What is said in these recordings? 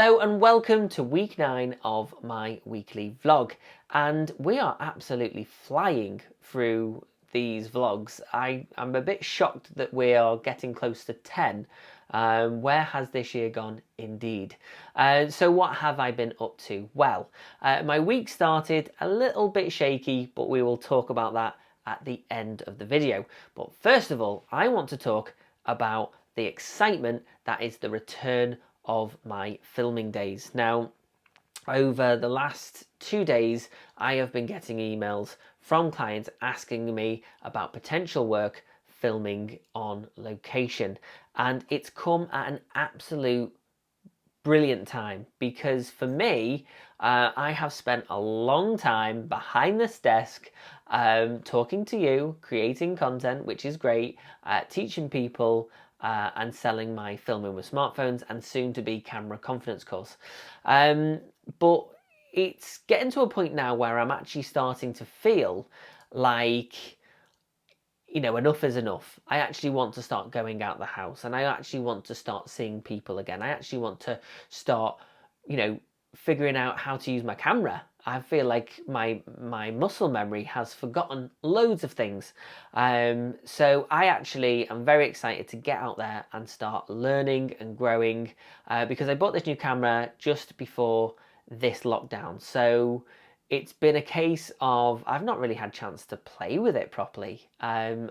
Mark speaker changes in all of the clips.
Speaker 1: Hello and welcome to week 9 of my weekly vlog, and we are absolutely flying through these vlogs. I'm a bit shocked that we are getting close to 10. Where has this year gone indeed? So what have I been up to? Well, my week started a little bit shaky, but we will talk about that at the end of the video. But first of all, I want to talk about the excitement that is the return of my filming days. Now, over the last 2 days, I have been getting emails from clients asking me about potential work filming on location, and it's come at an absolute brilliant time because for me, I have spent a long time behind this desk talking to you, creating content, which is great, teaching people and selling my filming with smartphones and soon to be camera confidence course. But it's getting to a point now where I'm actually starting to feel like, you know, enough is enough. I actually want to start going out the house and I actually want to start seeing people again. I actually want to start, figuring out how to use my camera. I feel like my muscle memory has forgotten loads of things. So I actually am very excited to get out there and start learning and growing because I bought this new camera just before this lockdown. So it's been a case of I've not really had a chance to play with it properly, and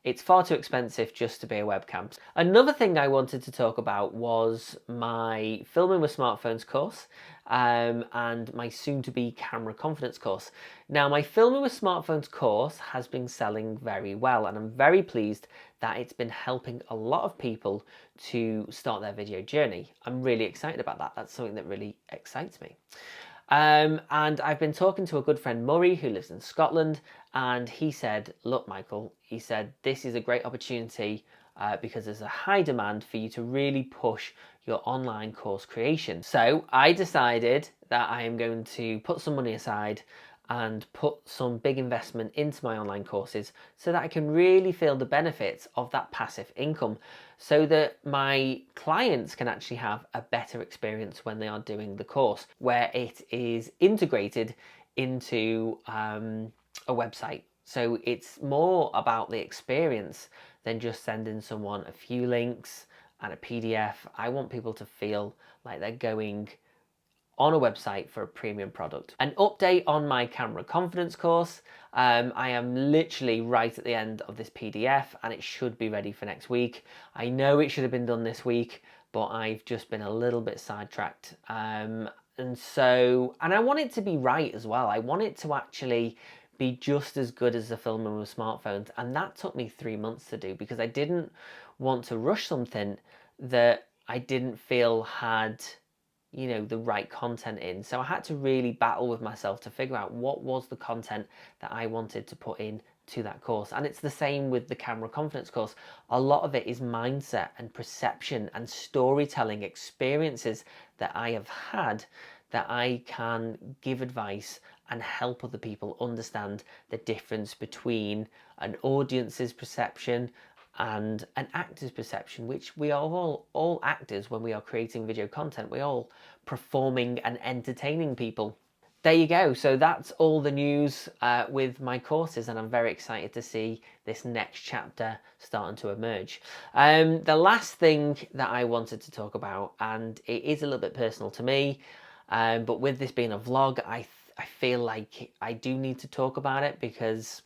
Speaker 1: it's far too expensive just to be a webcam. Another thing I wanted to talk about was my filming with smartphones course and my soon-to-be camera confidence course. Now, my filming with smartphones course has been selling very well, and I'm very pleased that it's been helping a lot of people to start their video journey. I'm really excited about that. That's something that really excites me. And I've been talking to a good friend, Murray, who lives in Scotland, and he said, look, Michael, he said, this is a great opportunity because there's a high demand for you to really push your online course creation. So I decided that I am going to put some money aside and put some big investment into my online courses so that I can really feel the benefits of that passive income so that my clients can actually have a better experience when they are doing the course, where it is integrated into a website. So it's more about the experience than just sending someone a few links and a PDF. I want people to feel like they're going on a website for a premium product. An update on my camera confidence course. I am literally right at the end of this PDF and it should be ready for next week. I know it should have been done this week, but I've just been a little bit sidetracked. And I want it to be right as well. I want it to actually be just as good as the filming with smartphones. And that took me 3 months to do because I didn't want to rush something that I didn't feel had the right content in. So I had to really battle with myself to figure out what was the content that I wanted to put in to that course. And it's the same with the camera confidence course. A lot of it is mindset and perception and storytelling experiences that I have had that I can give advice and help other people understand the difference between an audience's perception and an actor's perception, which we are all actors when we are creating video content. We're all performing and entertaining people. There you go. So that's all the news with my courses, and I'm very excited to see this next chapter starting to emerge. The last thing that I wanted to talk about, and it is a little bit personal to me, but with this being a vlog, I feel like I do need to talk about it because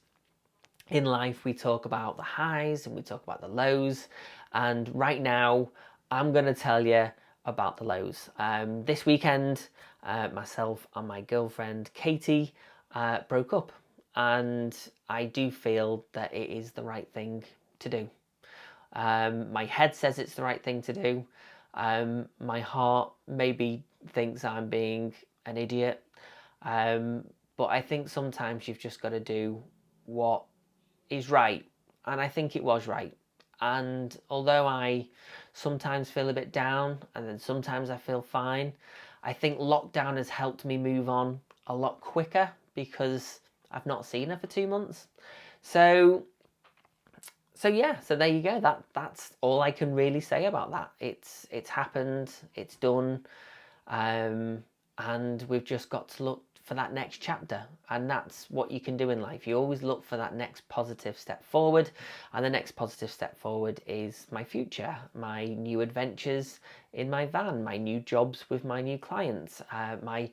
Speaker 1: in life, we talk about the highs and we talk about the lows. And right now, I'm going to tell you about the lows. This weekend, myself and my girlfriend, Katie, broke up. And I do feel that it is the right thing to do. My head says it's the right thing to do. My heart maybe thinks I'm being an idiot. But I think sometimes you've just got to do what is right, and I think it was right. And although I sometimes feel a bit down and then sometimes I feel fine, I think lockdown has helped me move on a lot quicker because I've not seen her for 2 months. So So yeah, so there you go. That's all I can really say about that. It's happened, it's done, and we've just got to look for that next chapter. And that's what you can do in life. You always look for that next positive step forward, and the next positive step forward is my future, my new adventures in my van, my new jobs with my new clients, my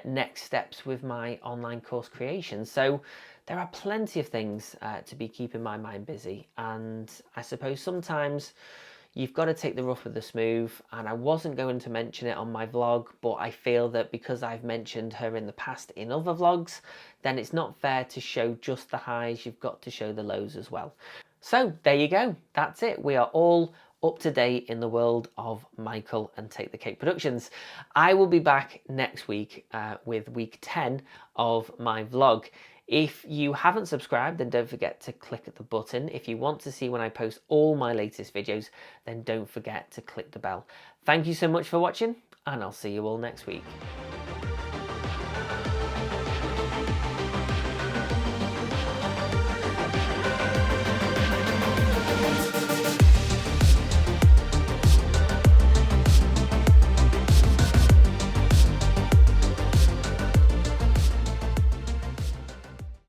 Speaker 1: next steps with my online course creation. So there are plenty of things to be keeping my mind busy, and I suppose sometimes you've got to take the rough with the smooth. And I wasn't going to mention it on my vlog, but I feel that because I've mentioned her in the past in other vlogs, then it's not fair to show just the highs. You've got to show the lows as well. So there you go, that's it. We are all up to date in the world of Michael and Take the Cake Productions. I will be back next week with week 10 of my vlog. If you haven't subscribed, then don't forget to click the button. If you want to see when I post all my latest videos, then don't forget to click the bell. Thank you so much for watching, and I'll see you all next week.